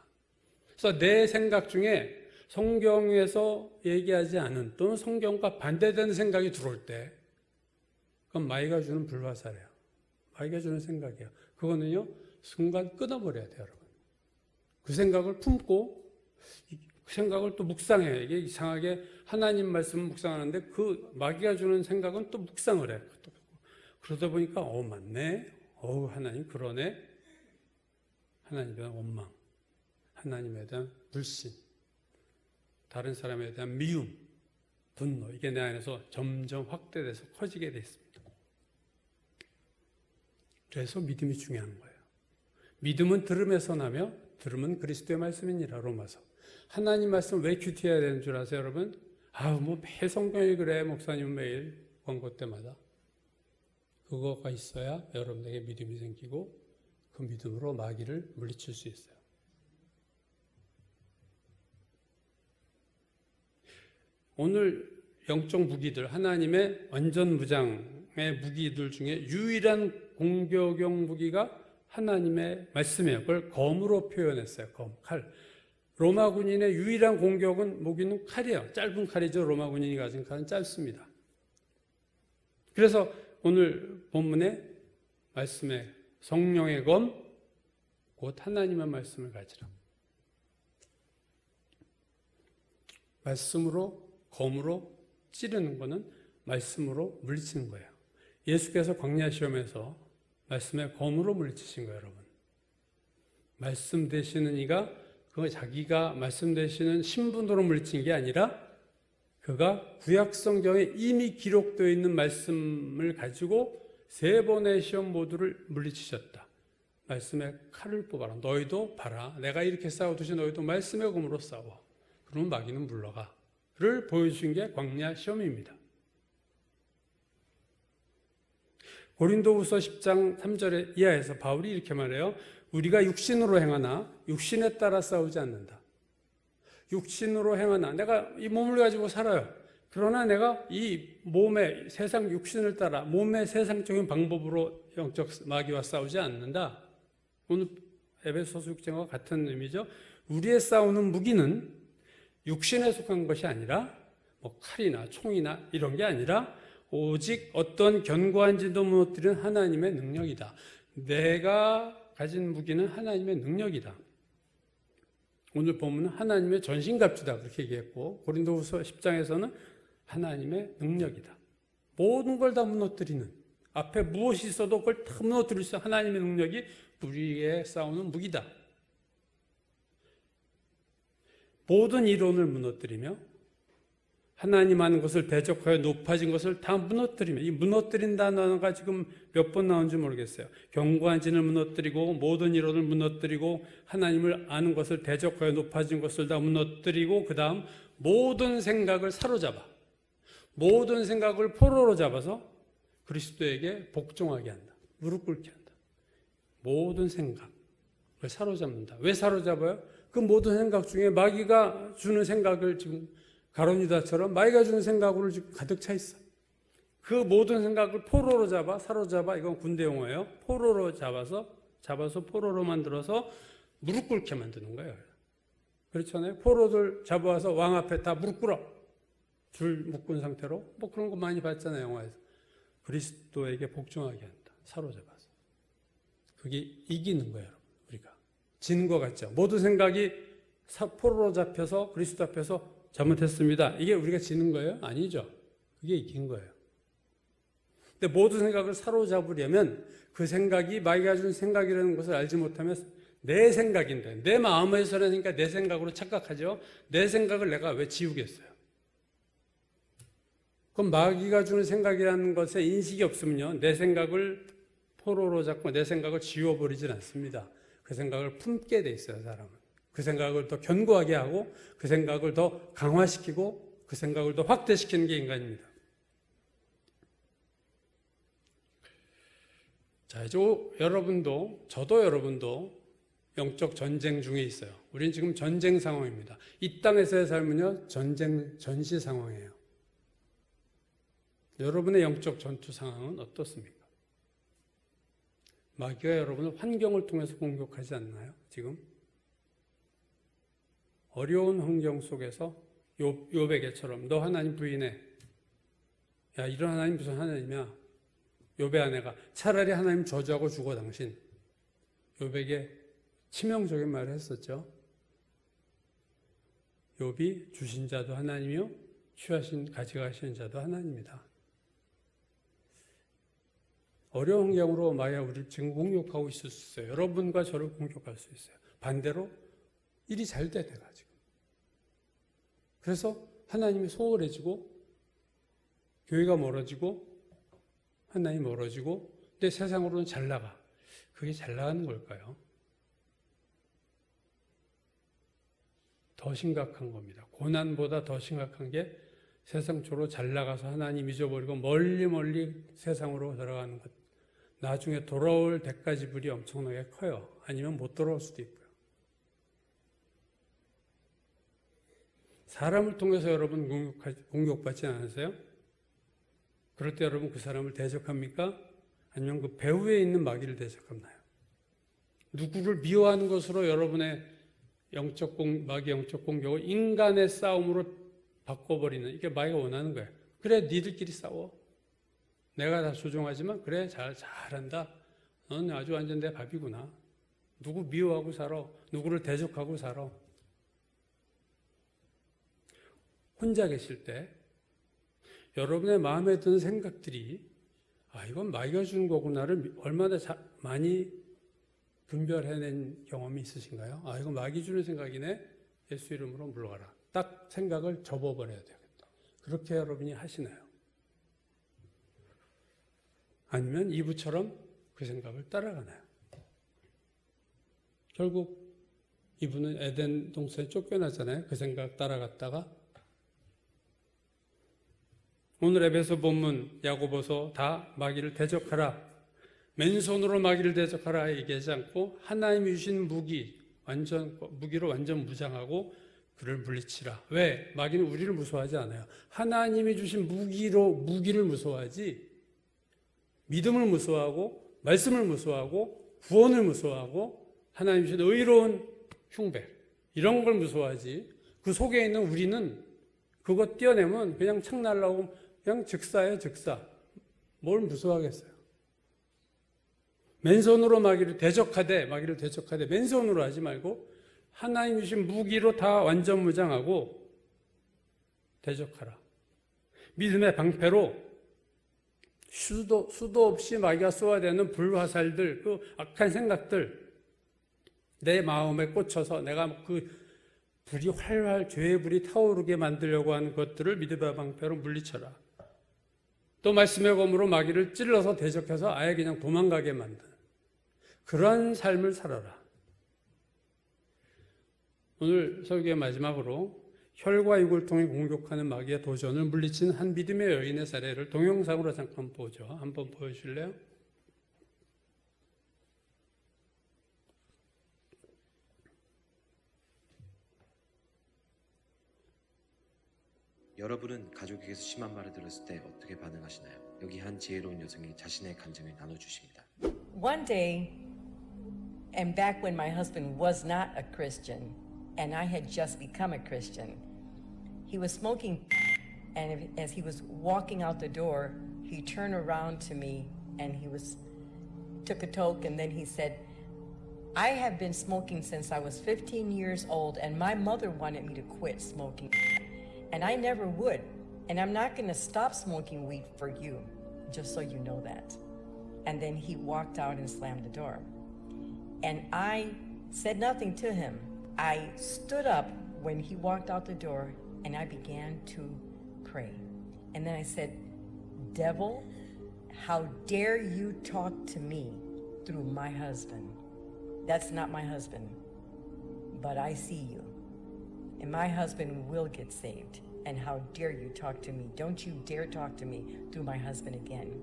그래서 내 생각 중에 성경에서 얘기하지 않은 또는 성경과 반대되는 생각이 들어올 때 그건 마귀가 주는 불화살이에요. 마귀가 주는 생각이에요. 그거는요, 순간 끊어버려야 돼요, 여러분. 그 생각을 품고 그 생각을 또 묵상해요. 이게 이상하게 하나님 말씀을 묵상하는데 그 마귀가 주는 생각은 또 묵상을 해요. 그러다 보니까 맞네. 하나님 그러네. 하나님에 대한 원망, 하나님에 대한 불신, 다른 사람에 대한 미움, 분노, 이게 내 안에서 점점 확대돼서 커지게 돼 있습니다. 그래서 믿음이 중요한 거예요. 믿음은 들음에서 나며 들음은 그리스도의 말씀이니라. 로마서. 하나님 말씀 왜 큐티해야 되는 줄 아세요, 여러분? 매일 성경 읽으래, 목사님은 매일 광고 때마다. 그거가 있어야 여러분에게 믿음이 생기고 그 믿음으로 마귀를 물리칠 수 있어요. 오늘 영적 무기들, 하나님의 완전 무장의 무기들 중에 유일한 공격용 무기가 하나님의 말씀이에요. 그걸 검으로 표현했어요. 검, 칼. 로마 군인의 유일한 공격은 무기는 칼이에요. 짧은 칼이죠. 로마 군인이 가진 칼은 짧습니다. 그래서 오늘 본문의 말씀에 성령의 검, 곧 하나님의 말씀을 가지라. 말씀으로, 검으로 찌르는 것은 말씀으로 물리치는 거예요. 예수께서 광야 시험에서 말씀의 검으로 물리치신 거예요, 여러분. 말씀 되시는 이가 자기가 말씀 되시는 신분으로 물리친 게 아니라 그가 구약 성경에 이미 기록되어 있는 말씀을 가지고 3번의 시험 모두를 물리치셨다. 말씀의 칼을 뽑아라. 너희도 봐라. 내가 이렇게 싸우듯이 너희도 말씀의 검으로 싸워. 그러면 마귀는 물러가. 를 보여주신 게 광야 시험입니다. 고린도후서 10장 3절 이하에서 바울이 이렇게 말해요. 우리가 육신으로 행하나 육신에 따라 싸우지 않는다. 육신으로 행하나 내가 이 몸을 가지고 살아요. 그러나 내가 이 몸의 세상 육신을 따라 몸의 세상적인 방법으로 영적 마귀와 싸우지 않는다. 오늘 에베소서 6장과 같은 의미죠. 우리의 싸우는 무기는 육신에 속한 것이 아니라 칼이나 총이나 이런 게 아니라 오직 어떤 견고한 진도 무너뜨리는 하나님의 능력이다. 내가 가진 무기는 하나님의 능력이다. 오늘 본문은 하나님의 전신갑주다 그렇게 얘기했고 고린도후서 10장에서는 하나님의 능력이다. 모든 걸 다 무너뜨리는 앞에 무엇이 있어도 그걸 다 무너뜨릴 수 있는 하나님의 능력이 우리의 싸우는 무기다. 모든 이론을 무너뜨리며 하나님 하는 것을 대적하여 높아진 것을 다 무너뜨리며 이 무너뜨린다는 단어가 지금 몇 번 나온지 모르겠어요. 견고한 진을 무너뜨리고 모든 이론을 무너뜨리고 하나님을 아는 것을 대적하여 높아진 것을 다 무너뜨리고 그 다음 모든 생각을 사로잡아 모든 생각을 포로로 잡아서 그리스도에게 복종하게 한다. 무릎 꿇게 한다. 모든 생각을 사로잡는다. 왜 사로잡아요? 그 모든 생각 중에 마귀가 주는 생각을 지금 가론유다처럼 마귀가 주는 생각으로 지금 가득 차 있어. 그 모든 생각을 포로로 잡아, 사로잡아, 이건 군대 용어예요. 포로로 잡아서 포로로 만들어서 무릎 꿇게 만드는 거예요. 그렇잖아요. 포로들 잡아와서 왕 앞에 다 무릎 꿇어. 줄 묶은 상태로. 그런 거 많이 봤잖아요, 영화에서. 그리스도에게 복종하게 한다. 사로잡아서. 그게 이기는 거예요, 여러분. 우리가. 진 것 같죠. 모든 생각이 포로로 잡혀서 그리스도 앞에서 잘못했습니다. 이게 우리가 지는 거예요? 아니죠. 그게 이긴 거예요. 근데 모든 생각을 사로잡으려면 그 생각이 마귀가 준 생각이라는 것을 알지 못하면 내 생각인데 내 마음에서라니까 내 생각으로 착각하죠. 내 생각을 내가 왜 지우겠어요? 그럼 마귀가 주는 생각이라는 것에 인식이 없으면요. 내 생각을 포로로 잡고 내 생각을 지워버리진 않습니다. 그 생각을 품게 돼 있어요, 사람은. 그 생각을 더 견고하게 하고 그 생각을 더 강화시키고 그 생각을 더 확대시키는 게 인간입니다. 자, 이제 저도 여러분도 영적 전쟁 중에 있어요. 우리는 지금 전쟁 상황입니다. 이 땅에서의 삶은요, 전시 상황이에요. 여러분의 영적 전투 상황은 어떻습니까? 마귀가 여러분을 환경을 통해서 공격하지 않나요? 지금? 어려운 환경 속에서 욥에게처럼 너 하나님 부인해. 야, 이런 하나님 무슨 하나님이야? 욥의 아내가 차라리 하나님 저주하고 죽어 당신. 욥에게 치명적인 말을 했었죠. 욥이 주신 자도 하나님이요 가져가시는 자도 하나님이다. 어려운 환경으로 마귀가 우리를 지금 공격하고 있을 수 있어요. 여러분과 저를 공격할 수 있어요. 반대로 일이 잘 돼, 내가 지금. 그래서 하나님이 소홀해지고 교회가 멀어지고 하나님이 멀어지고 내 세상으로는 잘 나가. 그게 잘 나가는 걸까요? 더 심각한 겁니다. 고난보다 더 심각한 게 세상적으로 잘 나가서 하나님 잊어버리고 멀리 세상으로 들어가는 것. 나중에 돌아올 대가지불이 엄청나게 커요. 아니면 못 돌아올 수도 있고요. 사람을 통해서 여러분 공격받지 않으세요? 그럴 때 여러분 그 사람을 대적합니까? 아니면 그 배후에 있는 마귀를 대적하나요? 누구를 미워하는 것으로 여러분의 마귀 영적 공격을 인간의 싸움으로 바꿔버리는, 이게 마귀가 원하는 거예요. 그래, 니들끼리 싸워. 내가 다 조종하지만 그래, 잘한다. 넌 아주 완전 내 밥이구나. 누구 미워하고 살아. 누구를 대적하고 살아. 혼자 계실 때 여러분의 마음에 드는 생각들이 이건 마귀가 주는 거구나를 얼마나 많이 분별해낸 경험이 있으신가요? 이건 마귀 주는 생각이네. 예수 이름으로 물러가라. 딱 생각을 접어버려야 되겠다. 그렇게 여러분이 하시나요? 아니면 이브처럼 그 생각을 따라가나요? 결국 이브는 에덴 동산에 쫓겨나잖아요. 그 생각 따라갔다가. 오늘 에베소 본문 야고보서 다 마귀를 대적하라. 맨손으로 마귀를 대적하라 얘기하지 않고 하나님이 주신 무기로 완전 무장하고 그를 물리치라. 왜? 마귀는 우리를 무서워하지 않아요. 하나님이 주신 무기를 무서워하지, 믿음을 무서워하고 말씀을 무서워하고 구원을 무서워하고 하나님이 주신 의로운 흉배, 이런 걸 무서워하지, 그 속에 있는 우리는 그거 떼어내면 그냥 착 날라오고 그냥 즉사예요, 즉사. 뭘 무서워하겠어요? 맨손으로 마귀를 대적하되 맨손으로 하지 말고 하나님 주신 무기로 다 완전 무장하고 대적하라. 믿음의 방패로 수도 없이 마귀가 쏘아대는 불화살들, 그 악한 생각들, 내 마음에 꽂혀서 내가 그 불이 죄의 불이 타오르게 만들려고 하는 것들을 믿음의 방패로 물리쳐라. 또 말씀의 검으로 마귀를 찔러서 대적해서 아예 그냥 도망가게 만드는 그런 삶을 살아라. 오늘 설교의 마지막으로 혈과 육을 통해 공격하는 마귀의 도전을 물리친 한 믿음의 여인의 사례를 동영상으로 잠깐 보죠. 한번 보여주실래요? 여러분은 가족에게서 심한 말을 들었을 때 어떻게 반응하시나요? 여기 한 지혜로운 여성이 자신의 감정을 나눠주십니다. One day, and back when my husband was not a Christian, and I had just become a Christian, he was smoking, and as he was walking out the door, he turned around to me and took a toke, and then he said, I have been smoking since I was 15 years old, and my mother wanted me to quit smoking, and I never would, and I'm not going to stop smoking weed for you, just so you know that. And then he walked out and slammed the door. And I said nothing to him. I stood up when he walked out the door and I began to pray. And then I said, devil, how dare you talk to me through my husband? That's not my husband, but I see you. And my husband will get saved. And how dare you talk to me? Don't you dare talk to me through my husband again.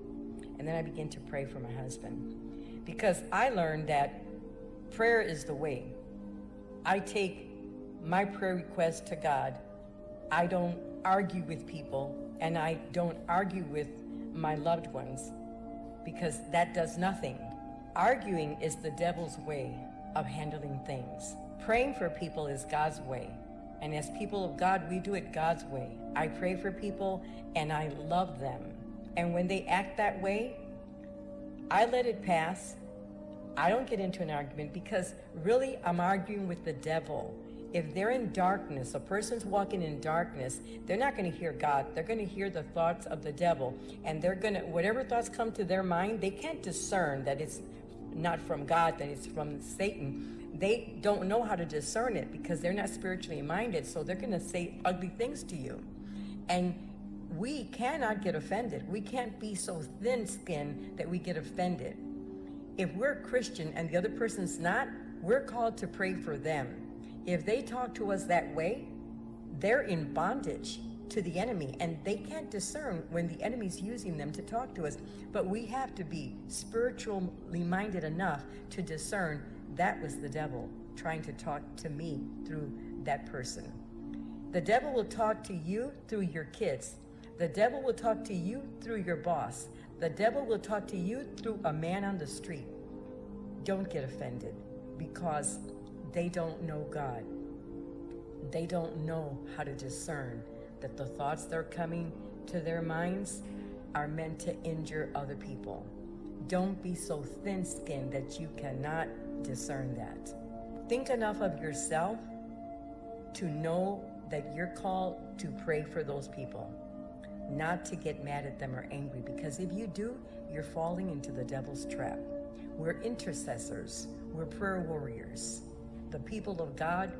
And then I began to pray for my husband. Because I learned that Prayer is the way. I take my prayer request to God. I don't argue with people, and I don't argue with my loved ones, because that does nothing. Arguing is the devil's way of handling things. Praying for people is God's way. And as people of God, we do it God's way. I pray for people and I love them. And when they act that way, I let it pass. I don't get into an argument, because really I'm arguing with the devil. If they're in darkness, a person's walking in darkness, they're not going to hear God. They're going to hear the thoughts of the devil. And they're going to, whatever thoughts come to their mind, they can't discern that it's not from God, that it's from Satan. They don't know how to discern it because they're not spiritually minded. So they're going to say ugly things to you. And we cannot get offended. We can't be so thin-skinned that we get offended. If we're Christian and the other person's not, we're called to pray for them. If they talk to us that way, they're in bondage to the enemy, and they can't discern when the enemy's using them to talk to us. But we have to be spiritually minded enough to discern that was the devil trying to talk to me through that person. The devil will talk to you through your kids. The devil will talk to you through your boss. The devil will talk to you through a man on the street. Don't get offended, because they don't know God. They don't know how to discern that the thoughts that are coming to their minds are meant to injure other people. Don't be so thin-skinned that you cannot discern that. Think enough of yourself to know that you're called to pray for those people, not to get mad at them or angry, because if you do, you're falling into the devil's trap. We're intercessors. We're prayer warriors. The people of God,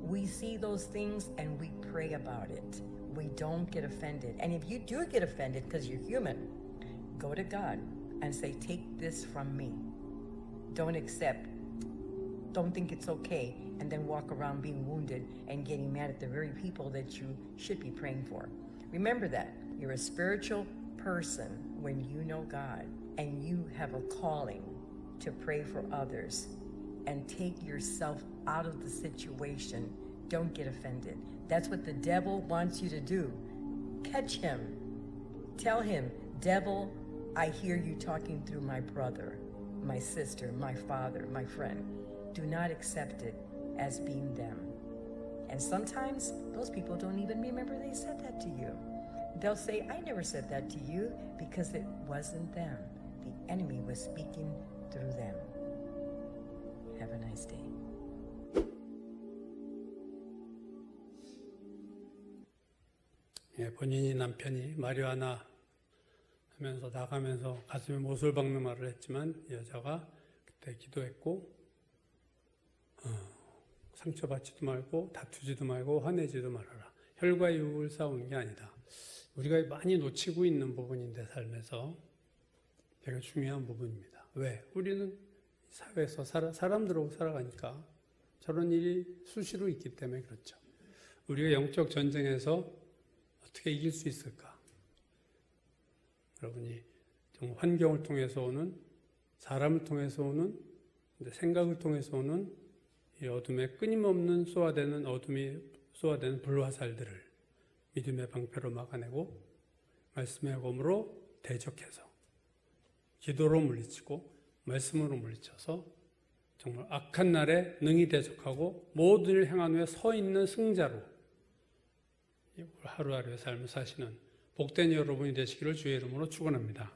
we see those things and we pray about it. We don't get offended. And if you do get offended because you're human, go to God and say, take this from me. Don't accept. Don't think it's okay, and then walk around being wounded and getting mad at the very people that you should be praying for. Remember that. You're a spiritual person when you know God, and you have a calling to pray for others and take yourself out of the situation. Don't get offended. That's what the devil wants you to do. Catch him. Tell him, devil, I hear you talking through my brother, my sister, my father, my friend. Do not accept it as being them. And sometimes those people don't even remember they said that to you. They'll say, I never said that to you, because it wasn't them. The enemy was speaking through them. Have a nice day. 예, 본인이 남편이 마리화나 하면서 나가면서 가슴에 못을 박는 말을 했지만, 여자가 그때 기도했고, 상처받지도 말고 다투지도 말고 화내지도 말아라. 혈과 육을 싸우는 게 아니다. 우리가 많이 놓치고 있는 부분인데, 삶에서 되게 중요한 부분입니다. 왜? 우리는 사회에서 사람들하고 살아가니까 저런 일이 수시로 있기 때문에 그렇죠. 우리가 영적 전쟁에서 어떻게 이길 수 있을까? 여러분이 정말 환경을 통해서 오는, 사람을 통해서 오는, 생각을 통해서 오는 이 어둠에 끊임없는 어둠이 쏘아대는 불화살들을 믿음의 방패로 막아내고, 말씀의 검으로 대적해서, 기도로 물리치고 말씀으로 물리쳐서 정말 악한 날에 능히 대적하고 모든 일을 행한 후에 서 있는 승자로 하루하루의 삶을 사시는 복된 여러분이 되시기를 주의 이름으로 축원합니다.